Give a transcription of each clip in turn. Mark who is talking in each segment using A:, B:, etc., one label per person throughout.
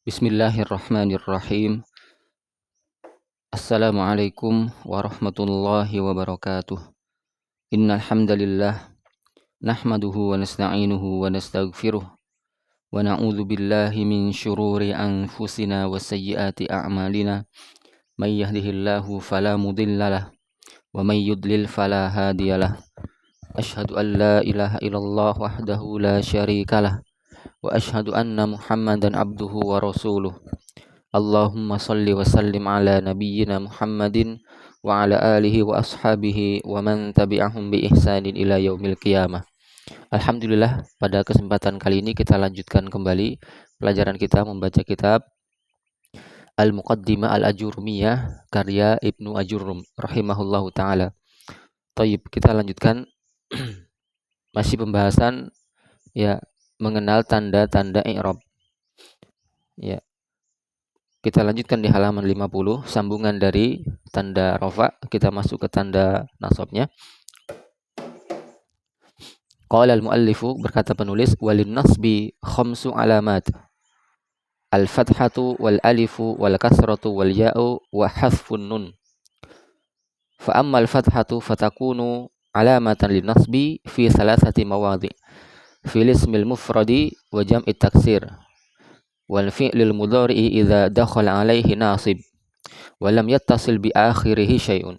A: Bismillahirrahmanirrahim. Assalamualaikum warahmatullahi wabarakatuh. Innal hamdalillah nahmaduhu wa nasta'inuhu wa nastaghfiruh wa na'udzu billahi min syururi anfusina wa sayyiati a'malina. May yahdihillahu fala mudhillalah wa may yudlil fala hadiyalah. Asyhadu an la ilaha illallah wahdahu la syarikalah wa asyhadu anna Muhammadan abduhu wa rasuluh. Allahumma salli wa sallim ala nabiyyina Muhammadin wa ala alihi wa ashabihi wa man tabi'ahum bi ihsanin ila yaumil qiyamah. Alhamdulillah, pada kesempatan kali ini kita lanjutkan kembali pelajaran kita membaca kitab Al-Muqaddimah Al-Ajurumiyah karya Ibnu Ajurum rahimahullahu ta'ala. Tayyib, kita lanjutkan masih pembahasan mengenal tanda-tanda i'rab. Kita lanjutkan di halaman 50, sambungan dari tanda rafa, kita masuk ke tanda nasabnya. Qala al-muallifu, berkata penulis, walin nasbi khamsu alamat. Al-fathatu wal alifu wal kasratu wal ya'u wa hadfun nun. Fa amma al-fathatu fatakunu alamatan lin nasbi fi thalathati mawadhi. Fil ismil mufradi wa jam'i taksir. Wal fi'lil mudhari'i idza dakhala 'alaihi nasib wa lam yattasil bi akhirih syai'un.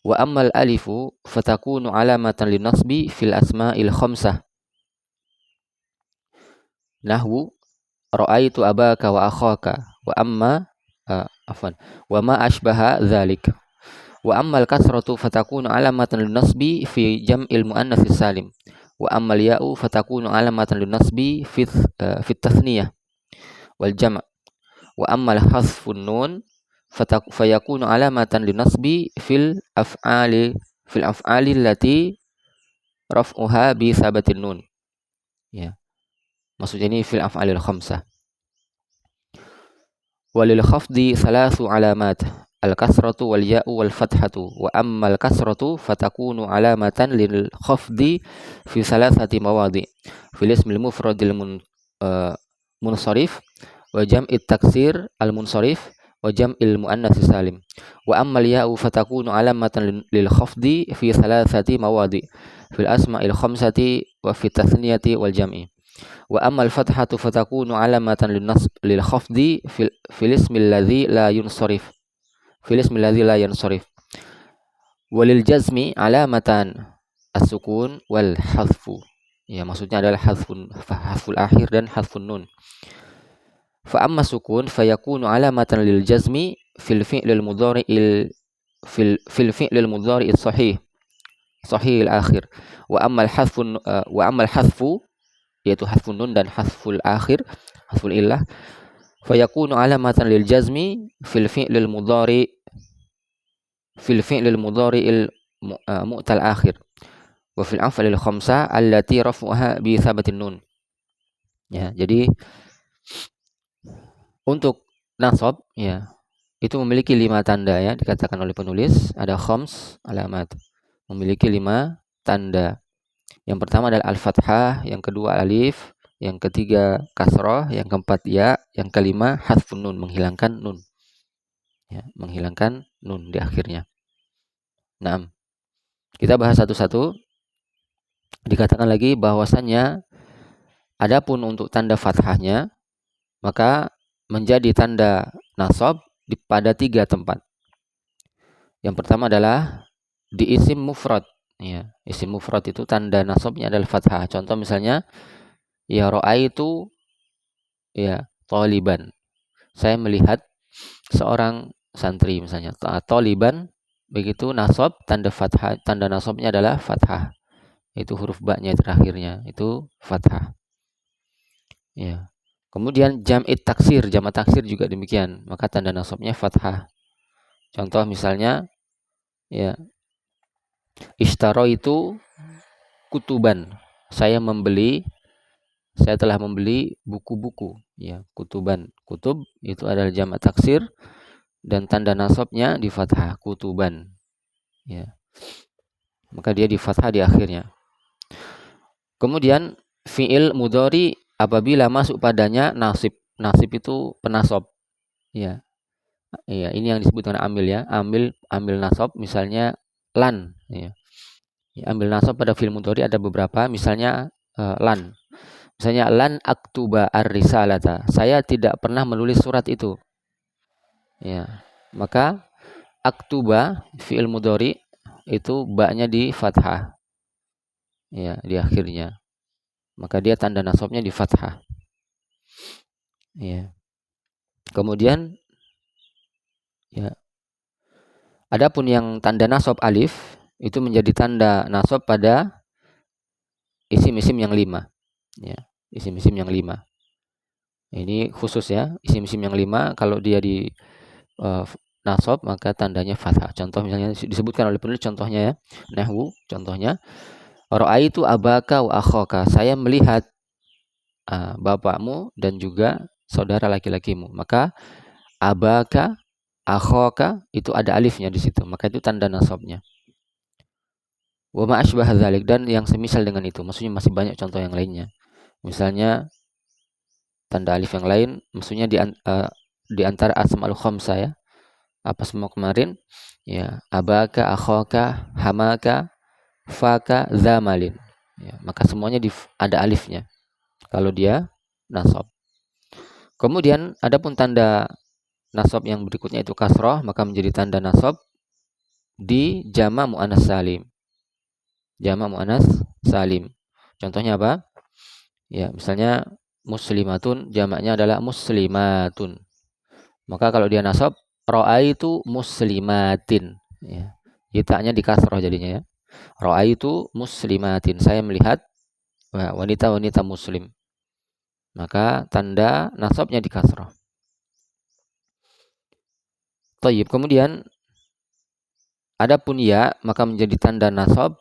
A: Wa ammal alifu fatakunu alamatan lin nasbi fil asma'il khamsah. Nahwu ra'aitu abaka wa akhaka wa ma ashbaha dzalik. Wa ammal kasratu fatakunu alamatan lin nasbi fi jam'il muannats salim. Wa ammal ya'u fatakunu alamatan lin nasbi fi tathniyah wal jam'. Wa ammal hasfun nun fayakunu alamatan linasbi fil af'ali allati raf'uha bi sabatin nun. Maksudnya ini fil af'alil khamsah. Walil khafdi thalathu alamat, al-kasratu wal ya'u wal fathatu. Wa ammal kasratu fatakunu alamatan lil khafdi fi thalathati mawadi. Fil ismil mufradil munsharif wa jam'it taksir al-munsharif wa jam'il muannats salim. Wa ammal ya'u fatakunu alamatan lil khafdi fi thalathati mawadi fil asma'il khamsati wa fi tathniyati wal jam'i. Wa ammal fathatu fatakunu alamatan lil khafdi fil ismil ladzi la yunsharif walil jazmi alamatan as-sukun wal hadfu. Maksudnya adalah hadful akhir dan hadfun nun. Fa amma sukun fayakunu alamatan lil jazmi fil fi'lil mudhari'il sahih al akhir. Wa ammal hadfu yaitu hadfun nun dan hadful akhir, hadful illah, fayakunu alamatan lil jazmi fil fi'lil mudhari'il mu'tal akhir wa fil af'alil khamsah allati raf'uha bi thabatin nun. Jadi untuk nasab itu memiliki 5 tanda, dikatakan oleh penulis ada khams alamat, memiliki 5 tanda. Yang pertama adalah al-fathah, yang kedua alif, yang ketiga kasrah, yang keempat ya, yang kelima hadfun nun, menghilangkan nun. Menghilangkan nun di akhirnya. Nah, kita bahas satu-satu. Dikatakan lagi bahwasannya adapun untuk tanda fathahnya maka menjadi tanda nasab pada 3 tempat. Yang pertama adalah di isim mufrad. Isim mufrad itu tanda nasabnya adalah fathah. Contoh misalnya ra'aitu taliban. Saya melihat seorang santri misalnya. Taliban, begitu nasab tanda fathah, tanda nasabnya adalah fathah. Itu huruf ba-nya terakhirnya itu fathah. Kemudian jam'it taksir, jamak taksir juga demikian, maka tanda nasabnya fathah. Contoh misalnya ishtaraitu kutuban. Saya telah membeli buku-buku. Kutuban. Kutub itu adalah jamak taksir dan tanda nasabnya di fathah, kutuban. Maka dia di fathah di akhirnya. Kemudian fi'il mudhari apabila masuk padanya nasib, nasib itu penasab. Ya. Iya, ini yang disebut dengan amil ya. Amil nasab misalnya lan ya. Amil nasab pada fi'il mudhari ada beberapa, misalnya lan. Misalnya lan aktuba ar-risalata. Saya tidak pernah menulis surat itu. Ya. Maka aktuba fi'il mudhari itu ba-nya di fathah. Ya, di akhirnya. Maka dia tanda nasabnya di fathah. Ya. Kemudian ya, adapun yang tanda nasab alif itu menjadi tanda nasab pada isim-isim yang 5. Ya, isim-isim yang 5. Ini khusus ya, isim-isim yang 5 kalau dia di nasab maka tandanya fathah. Contoh misalnya disebutkan oleh penulis contohnya ya. Nahwu contohnya ra'aitu abaka wa akhaka. Saya melihat bapakmu dan juga saudara laki-lakimu. Maka abaka, akhaka itu ada alifnya di situ. Maka itu tanda nasabnya. Wa ma asbah dzalik, dan yang semisal dengan itu. Maksudnya masih banyak contoh yang lainnya. Misalnya tanda alif yang lain, maksudnya di antara asmaul khamsah ya. Apa semua kemarin? Ya, abaka, akhaka, hamaka, faka, zamalin. Ya, maka semuanya ada alifnya kalau dia nasab. Kemudian adapun tanda nasab yang berikutnya itu kasrah, maka menjadi tanda nasab di jama' muannas salim. Jama' muannas salim. Contohnya apa? Ya, misalnya muslimatun jamaknya adalah muslimatun. Maka kalau dia nasab ra'aitu muslimatin ya. Kita-nya di kasrah jadinya ya. Ra'aitu muslimatin. Saya melihat wanita-wanita muslim. Maka tanda nasabnya di kasrah. Thayyib. Kemudian adapun ya maka menjadi tanda nasab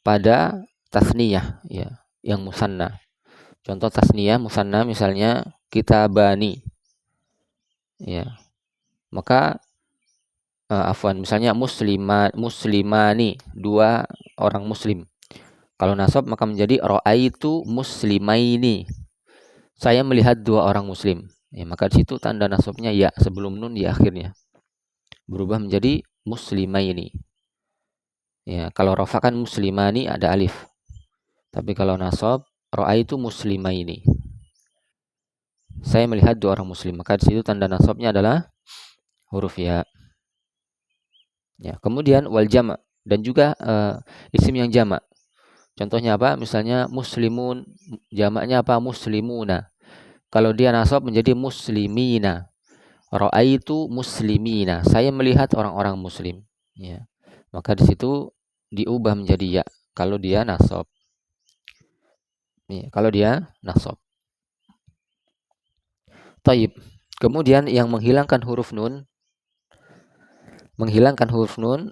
A: pada tasniyah ya, yang musanna. Contoh tasniyah musanna misalnya kitabani. Ya. Maka misalnya muslimani, dua orang muslim. Kalau nasab maka menjadi ra'aitu muslimaini. Saya melihat dua orang muslim. Ya, maka di situ tanda nasabnya ya sebelum nun di akhirnya. Berubah menjadi muslimaini. Ya, kalau rafa kan muslimani ada alif. Tapi kalau nasab ra'aitu muslimaini. Saya melihat dua orang muslim. Maka di situ tanda nasabnya adalah huruf ya. Ya, kemudian wal jama' dan juga isim yang jama'. Contohnya apa? Misalnya muslimun, jamaknya apa? Muslimuna. Kalau dia nasab menjadi muslimina. Ra'aitu muslimina. Saya melihat orang-orang muslim. Ya. Maka di situ diubah menjadi ya kalau dia nasab. Ya, kalau dia nasab. Taib. Kemudian yang menghilangkan huruf nun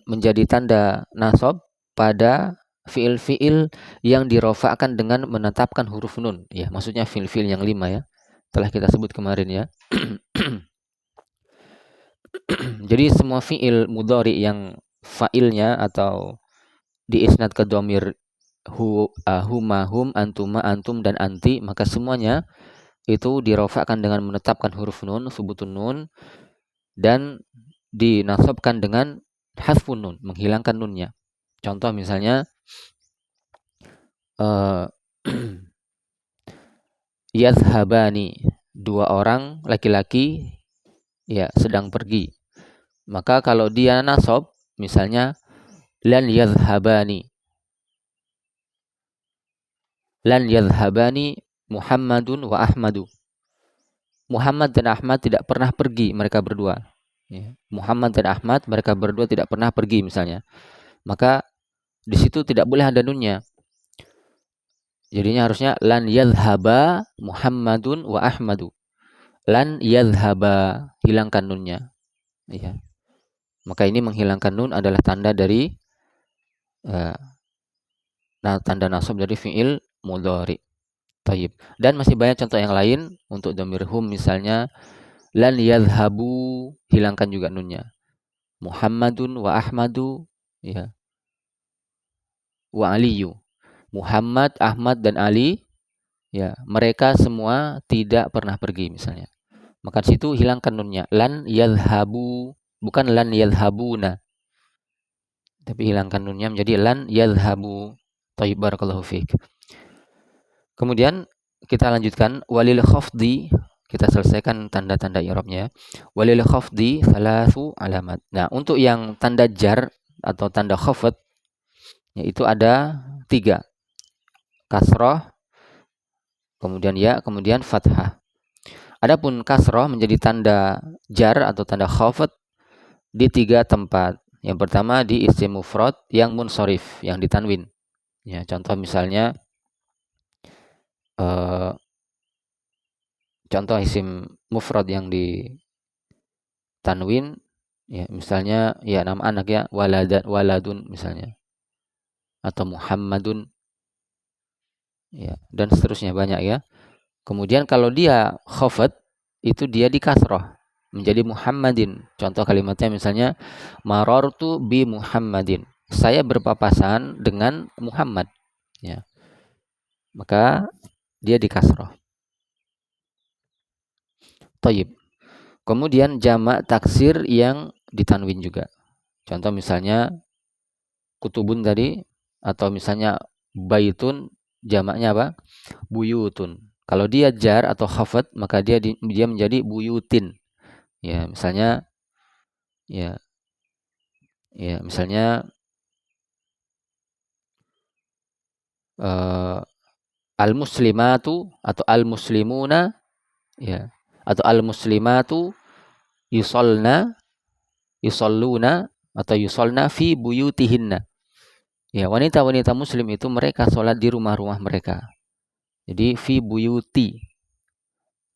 A: menjadi tanda nasab pada fiil-fiil yang dirofakkan dengan menetapkan huruf nun. Ya, maksudnya fiil-fiil yang 5 ya. Telah kita sebut kemarin ya. Jadi semua fiil mudhari yang fa'ilnya atau diisnad ke dhamir huma, hum, antuma, antum dan anti, maka semuanya itu dirofakkan dengan menetapkan huruf nun, subutun nun, dan dinasabkan dengan hasfun nun, menghilangkan nunnya. Contoh misalnya yadhhabani, dua orang laki-laki ya sedang pergi. Maka kalau dia nasab misalnya lan yadhhabani Muhammadun wa Ahmadu. Muhammad dan Ahmad tidak pernah pergi, mereka berdua. Ya. Muhammad dan Ahmad mereka berdua tidak pernah pergi misalnya. Maka di situ tidak boleh ada nunnya. Jadinya harusnya lan yadhhaba Muhammadun wa Ahmadu. Lan yadhhaba, hilangkan nunnya. Ya. Maka ini menghilangkan nun adalah tanda dari tanda nasab dari fiil mudhari. Tayyib. Dan masih banyak contoh yang lain untuk dhamir hum misalnya lan yadhhabu, hilangkan juga nunnya. Muhammadun wa Ahmadu ya. Wa Aliyu. Muhammad, Ahmad dan Ali Ya, mereka semua tidak pernah pergi misalnya. Maka di situ hilangkan nunnya. Lan yadhhabu, bukan lan yadhhabuna. Tapi hilangkan nunnya menjadi lan yadhhabu. Thayyib, barakallahu fiik. Kemudian kita lanjutkan walil khafdi, kita selesaikan tanda-tanda i'rabnya. Walil khafdi thalathu alamat. Nah, untuk yang tanda jar atau tanda khafd yaitu ada 3. Kasrah, kemudian ya, kemudian fathah. Adapun kasrah menjadi tanda jar atau tanda khafd di 3 tempat. Yang pertama di isim mufrad yang munsharif, yang ditanwin. Ya, contoh misalnya contoh isim mufrad yang ditanwin, ya misalnya ya nama anak ya waladun misalnya, atau Muhammadun, ya dan seterusnya banyak ya. Kemudian kalau dia khafd itu dia di kasrah menjadi Muhammadin. Contoh kalimatnya misalnya marartu bi Muhammadin. Saya berpapasan dengan Muhammad, ya. Maka dia di kasrah. Thayyib. Kemudian jamak taksir yang ditanwin juga. Contoh misalnya kutubun tadi, atau misalnya baitun jamaknya apa? Buyutun. Kalau dia jar atau khafd maka dia menjadi buyutin. Ya, misalnya ya misalnya al-muslimatu atau al-muslimuna, ya, atau al-muslimatu yusalluna atau yusolna fi buyutihinna. Ya, wanita-wanita muslim itu mereka sholat di rumah-rumah mereka. Jadi fi buyuti,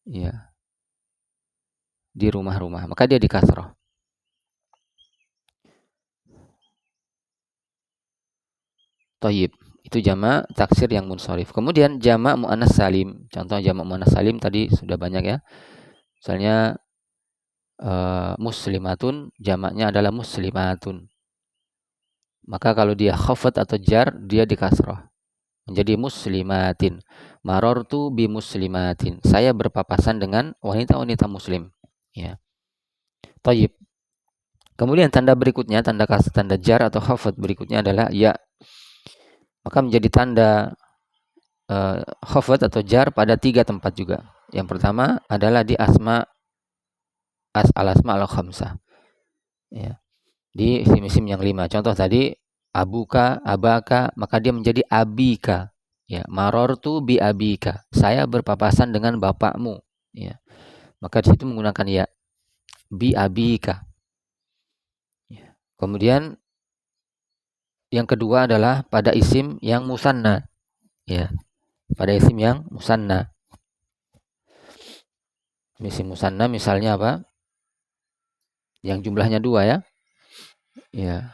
A: ya, di rumah-rumah. Maka dia di kasrah. Thayyib. Itu jamak taksir yang munsharif. Kemudian jamak muannas salim. Contoh jamak muannas salim tadi sudah banyak ya. Misalnya muslimatun jamaknya adalah muslimatun. Maka kalau dia khafd atau jar dia di kasrah menjadi muslimatin. Marartu bi muslimatin. Saya berpapasan dengan wanita-wanita muslim, ya. Thayyib. Kemudian tanda berikutnya, tanda jar atau khafd berikutnya adalah ya. Maka menjadi tanda khafd atau jar pada 3 tempat juga. Yang pertama adalah di asma al-asma al-khamsah. Ya. Di isim-isim yang 5. Contoh tadi abuka, abaka, maka dia menjadi abika. Ya, marartu bi abika. Saya berpapasan dengan bapakmu. Ya. Maka di situ menggunakan ya, bi abika. Ya. Kemudian yang kedua adalah pada isim yang musanna. Ya. Pada isim yang musanna. Isim musanna misalnya apa? Yang jumlahnya 2 ya. Ya.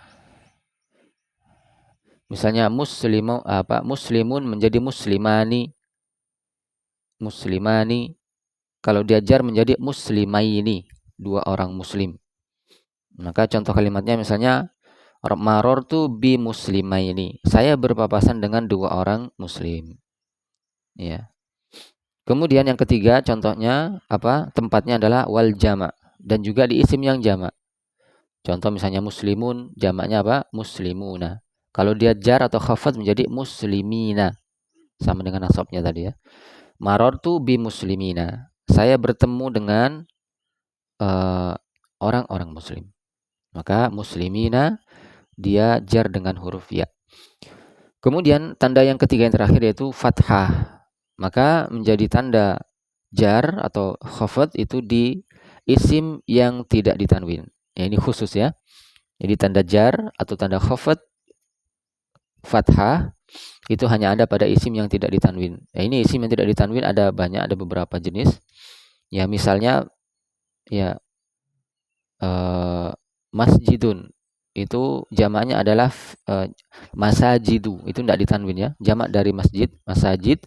A: Misalnya muslimun menjadi muslimani. Muslimani. Kalau diajar menjadi muslimaini, 2 orang muslim. Maka contoh kalimatnya misalnya marartu bi muslimaini. Saya berpapasan dengan 2 orang muslim. Ya. Kemudian yang ketiga contohnya apa? Tempatnya adalah wal jama' dan juga di isim yang jama'. Contoh misalnya muslimun, jamaknya apa? Muslimuna. Kalau dia jar atau khafad menjadi muslimina. Sama dengan nasabnya tadi ya. Marartu bi muslimina. Saya bertemu dengan orang-orang muslim. Maka muslimina dia jar dengan huruf ya. Kemudian tanda yang ketiga yang terakhir yaitu fathah. Maka menjadi tanda jar atau khafad itu di isim yang tidak ditanwin. Ya, ini khusus ya. Jadi tanda jar atau tanda khafad fathah itu hanya ada pada isim yang tidak ditanwin. Ya, ini isim yang tidak ditanwin ada banyak, ada beberapa jenis. Ya, misalnya ya masjidun itu jamaknya adalah masajidu, itu tidak ditanwin ya. Jamak dari masjid, masajid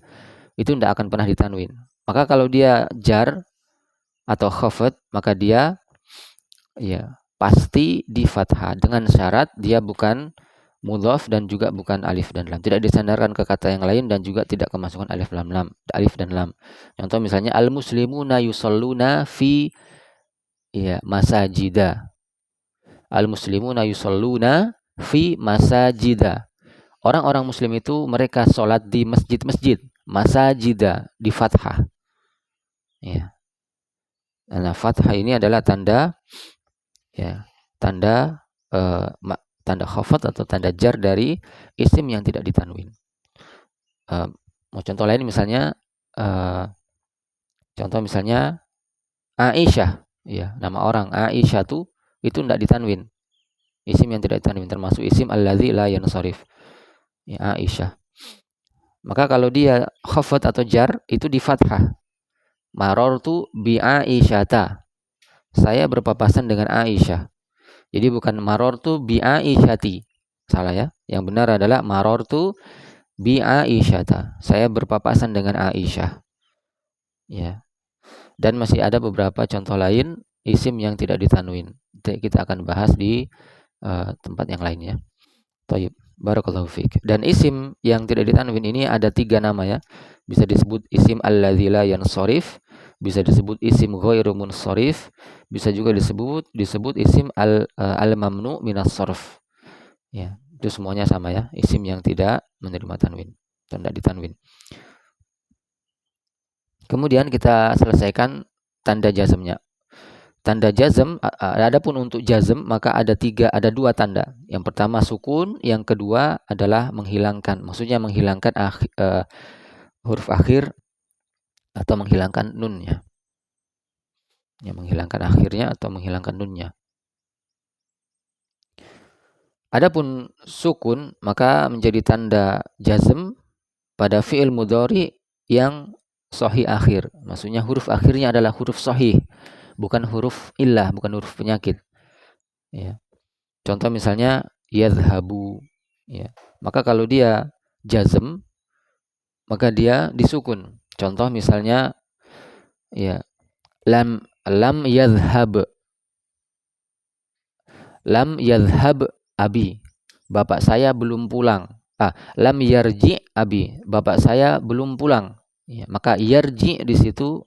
A: itu tidak akan pernah ditanwin. Maka kalau dia jar atau khafad maka dia ya pasti di fathah dengan syarat dia bukan mudhaf dan juga bukan alif dan lam. Tidak disandarkan ke kata yang lain dan juga tidak kemasukan alif dan lam. Contoh misalnya al-muslimuna yusalluna fi masajida. Al-muslimuna yusalluna fi masajida. Orang-orang muslim itu mereka sholat di masjid-masjid. Masajida di fathah. Ya. Nah, fathah ini adalah tanda tanda khafat atau tanda jar dari isim yang tidak ditanwin. Mau contoh lain misalnya Aisyah, nama orang Aisyah itu tidak ditanwin. Isim yang tidak ditanwin termasuk isim alladzi la yansharif. Aisyah. Maka kalau dia khafat atau jar itu di fathah. Marartu bi Aisyata. Saya berpapasan dengan Aisyah. Jadi bukan marartu bi Aisyati. Salah ya. Yang benar adalah marartu bi Aisyata. Saya berpapasan dengan Aisyah. Ya. Dan masih ada beberapa contoh lain isim yang tidak ditanwin. Kita akan bahas di tempat yang lainnya. Thayyib. Barakallahu fiik. Dan isim yang tidak ditanwin ini ada 3 nama ya. Bisa disebut isim alladzi la yansharif, bisa disebut isim ghairu munsharif, bisa juga disebut isim al-mamnu minas sarf. Ya, itu semuanya sama ya, isim yang tidak menerima tanwin, tidak ditanwin. Kemudian kita selesaikan tanda jazmnya. Tanda jazm, adapun untuk jazm maka ada 2 tanda. Yang pertama sukun, yang kedua adalah menghilangkan. Maksudnya menghilangkan huruf akhir atau menghilangkan nunnya. Ya, menghilangkan akhirnya atau menghilangkan nunnya. Adapun sukun maka menjadi tanda jazm pada fi'il mudhari yang sahih akhir. Maksudnya huruf akhirnya adalah huruf sahih, bukan huruf illah, bukan huruf penyakit. Ya. Contoh misalnya yadhhabu. Ya. Maka kalau dia jazm maka dia disukun. Contoh misalnya lam yadhhab. Lam yadhhab abi. Bapak saya belum pulang. Lam yarji abi. Bapak saya belum pulang. Ya, maka yarji di situ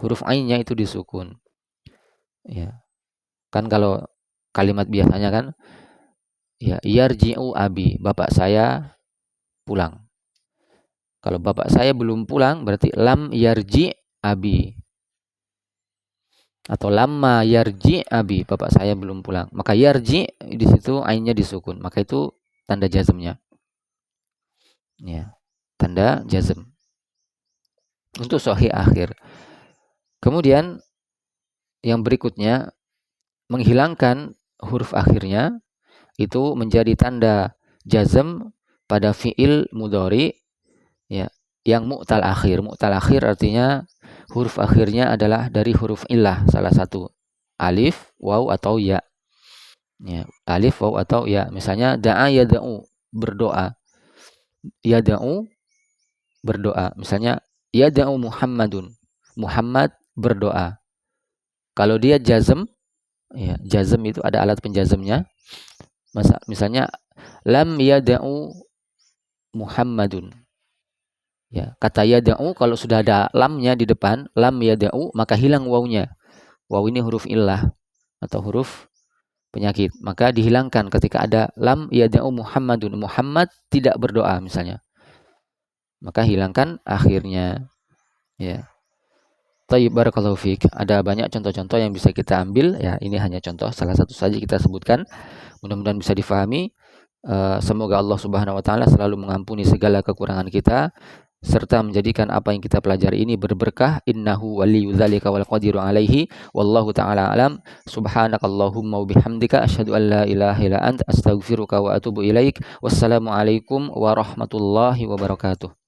A: huruf ainnya itu disukun. Ya. Kan kalau kalimat biasanya kan yarji'u abi. Bapak saya pulang. Kalau bapak saya belum pulang berarti lam yarji abi. Atau lamma yarji abi, bapak saya belum pulang. Maka yarji di situ ainnya disukun, maka itu tanda jazmnya. Ya, tanda jazm untuk sahih akhir. Kemudian yang berikutnya menghilangkan huruf akhirnya itu menjadi tanda jazm pada fi'il mudhari yang mu'tal akhir. Mu'tal akhir artinya huruf akhirnya adalah dari huruf illah, salah satu alif, waw atau ya. Alif, waw atau ya. Misalnya da'a yada'u, berdoa. Yada'u, berdoa. Misalnya yada'u Muhammadun, Muhammad berdoa. Kalau dia jazm, jazm itu ada alat penjazmnya. Misalnya lam yada'u Muhammadun. Ya, kata yada'u kalau sudah ada lamnya di depan, lam yada'u, maka hilang wawnya. Waw ini huruf illah atau huruf penyakit. Maka dihilangkan ketika ada lam yada'u Muhammadun. Muhammad tidak berdoa misalnya. Maka hilangkan akhirnya. Ya. Thayyib, barakallahu fiik. Ada banyak contoh-contoh yang bisa kita ambil. Ya, ini hanya contoh, salah satu saja kita sebutkan. Mudah-mudahan bisa difahami. Semoga Allah Subhanahu wa taala selalu mengampuni segala kekurangan kita serta menjadikan apa yang kita pelajari ini berberkah. Innahu waliyudzalika wal qadiru alaihi wallahu taala alam. Subhanakallahumma wa bihamdika asyhadu an la ilaha illa anta astaghfiruka wa atubu ilaik. Wassalamu alaikum warahmatullahi wabarakatuh.